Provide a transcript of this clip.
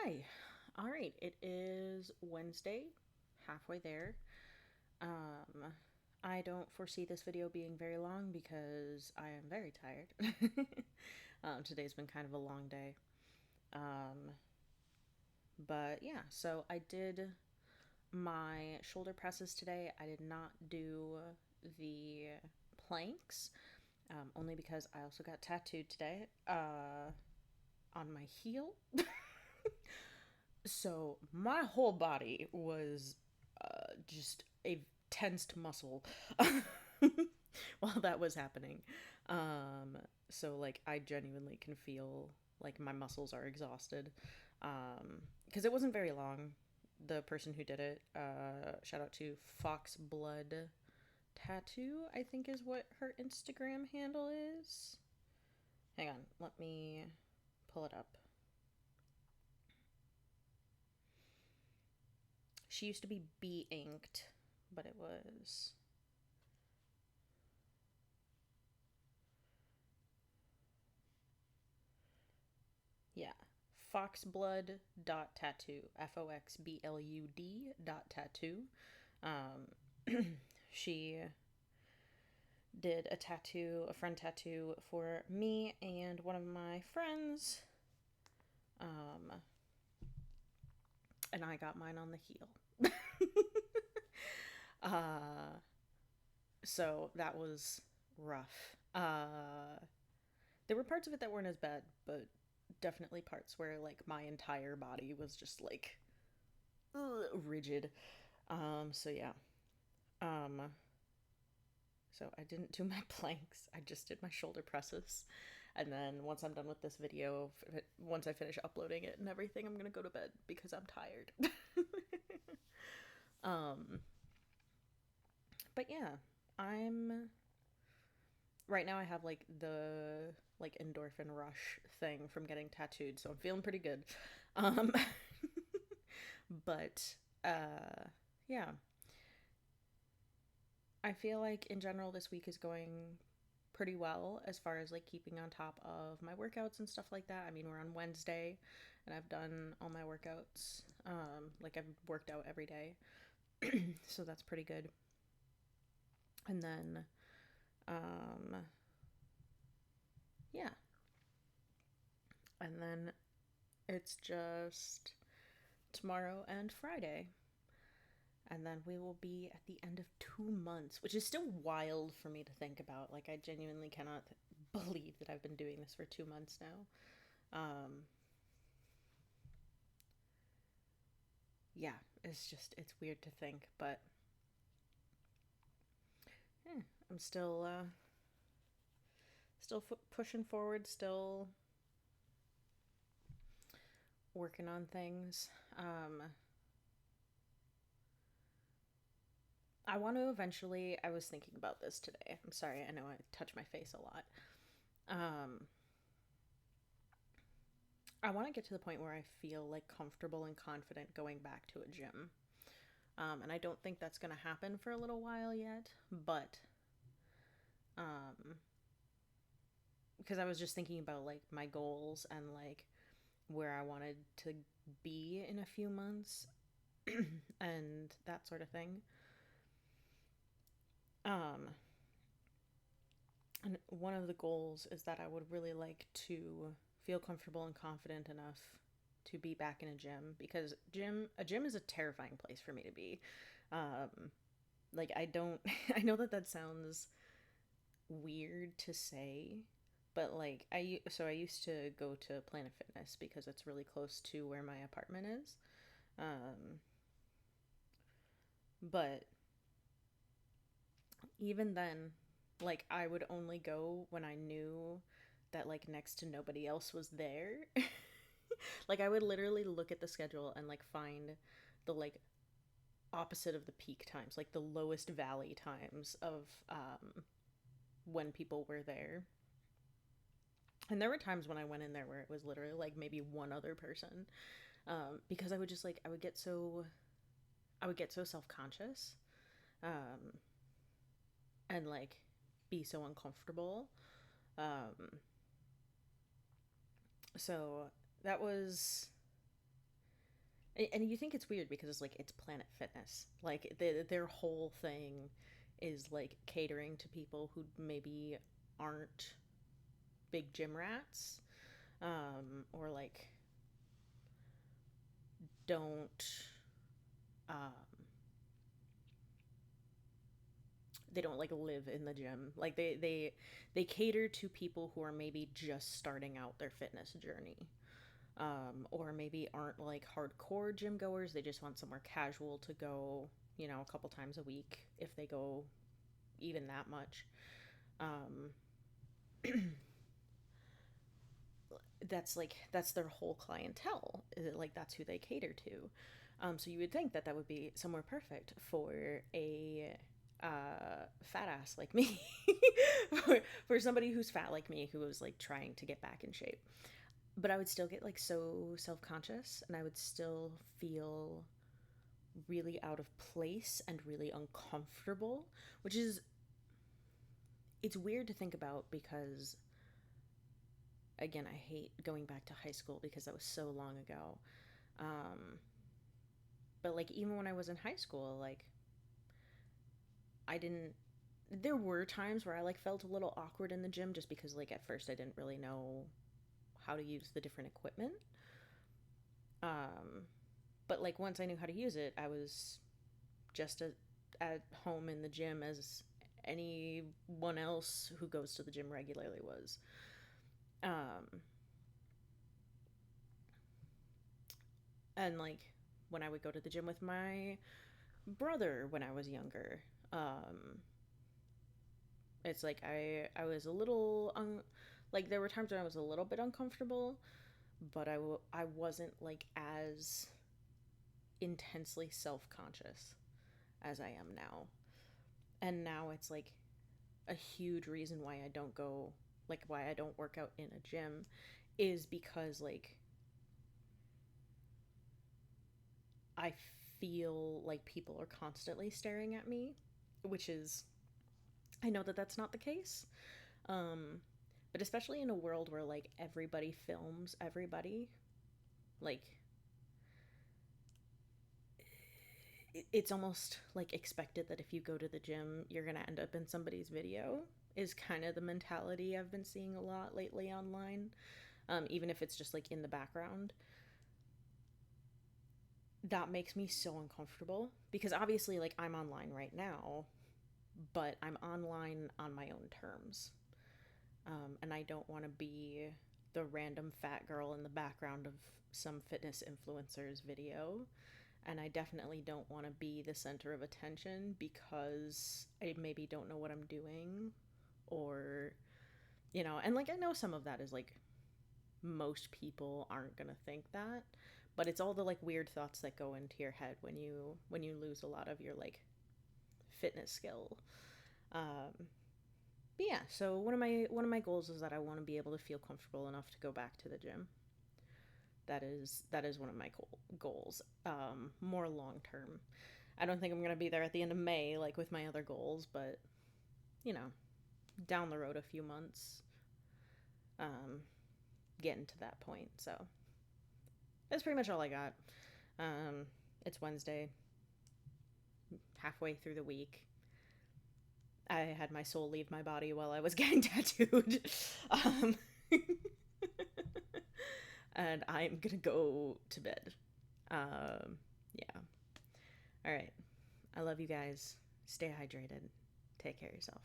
Hi. All right, it is Wednesday, halfway there. Um, I don't foresee this video being very long because I am very tired. Today's been kind of a long day. Um, but yeah, so I did my shoulder presses today. I did not do the planks, only because I also got tattooed today on my heel. So my whole body was just a tensed muscle while that was happening. So like I genuinely can feel like my muscles are exhausted because it wasn't very long. The person who did it, shout out to Fox Blood Tattoo, I think is what her Instagram handle is. Hang on, let me pull it up. She used to be Be Inked, but it was. Yeah. Foxblood.tattoo. FOXBLUD.tattoo. Um, she did a friend tattoo for me and one of my friends. Um, and I got mine on the heel. So that was rough. There were parts of it that weren't as bad, but definitely parts where like my entire body was just like rigid. So yeah. Um, so I didn't do my planks. I just did my shoulder presses. And then once I'm done with this video, once I finish uploading it and everything, I'm going to go to bed because I'm tired. But yeah, I'm right now I have like the like endorphin rush thing from getting tattooed, so I'm feeling pretty good. Um but yeah, I feel like in general this week is going pretty well as far as like keeping on top of my workouts and stuff like that. I mean, we're on Wednesday and I've done all my workouts. Like I've worked out every day. So that's pretty good. And then yeah. And then it's just tomorrow and Friday. And then we will be at the end of 2 months, which is still wild for me to think about. Like, I genuinely cannot believe that I've been doing this for 2 months now. Yeah, it's weird to think, but I'm still pushing forward, still working on things. I want to eventually, I was thinking about this today. I'm sorry, I know I touch my face a lot. I want to get to the point where I feel like comfortable and confident going back to a gym. And I don't think that's going to happen for a little while yet, but because I was just thinking about like my goals and like where I wanted to be in a few months and that sort of thing. And one of the goals is that I would really like to feel comfortable and confident enough to be back in a gym because a gym is a terrifying place for me to be. Like I don't I know that that sounds weird to say, but like I used to go to Planet Fitness because it's really close to where my apartment is. But even then, like I would only go when I knew that like next to nobody else was there. Like I would literally look at the schedule and like find the like opposite of the peak times, like the lowest valley times of when people were there. And there were times when I went in there where it was literally like maybe one other person, because I would just like I would get so self conscious and like be so uncomfortable. So that was And you think it's weird because it's like it's Planet Fitness. Like their whole thing is like catering to people who maybe aren't big gym rats, or like don't um, they don't like live in the gym. Like they cater to people who are maybe just starting out their fitness journey, or maybe aren't like hardcore gym goers. They just want somewhere casual to go, a couple times a week if they go even that much. Um, that's their whole clientele. Like that's who they cater to. So you would think that that would be somewhere perfect for a fat ass like me, for somebody who's fat like me who was like trying to get back in shape. But I would still get like so self conscious, and I would still feel really out of place and really uncomfortable, which is it's weird to think about because again, I hate going back to high school because that was so long ago. Um, but like even when I was in high school, like I didn't. There were times where I like felt a little awkward in the gym just because like at first I didn't really know how to use the different equipment. Um, but like once I knew how to use it, I was just at home in the gym as anyone else who goes to the gym regularly was. Um, and like when I would go to the gym with my brother when I was younger, it's like I was a little like there were times when I was a little bit uncomfortable, but I wasn't like as intensely self-conscious as I am now. And now it's like a huge reason why I don't go, like why I don't work out in a gym is because like I feel like people are constantly staring at me, which is I know that that's not the case. Um but especially in a world where like everybody films everybody, like it's almost like expected that if you go to the gym, you're going to end up in somebody's video, is kind of the mentality I've been seeing a lot lately online. Even if it's just like in the background. That makes me so uncomfortable because obviously, like, I'm online right now, but I'm online on my own terms. And I don't want to be the random fat girl in the background of some fitness influencer's video. And I definitely don't want to be the center of attention because I maybe don't know what I'm doing, or and like I know some of that is like most people aren't going to think that, but it's all the like weird thoughts that go into your head when you lose a lot of your like fitness skill. um but yeah, so one of my goals is that I want to be able to feel comfortable enough to go back to the gym. That is one of my goals, more long term. I don't think I'm going to be there at the end of May like with my other goals, but you know down the road a few months, um getting to that point. So that's pretty much all I got. um it's Wednesday, halfway through the week. I had my soul leave my body while I was getting tattooed. um and I'm gonna go to bed. Yeah. All right. I love you guys. Stay hydrated. Take care of yourself.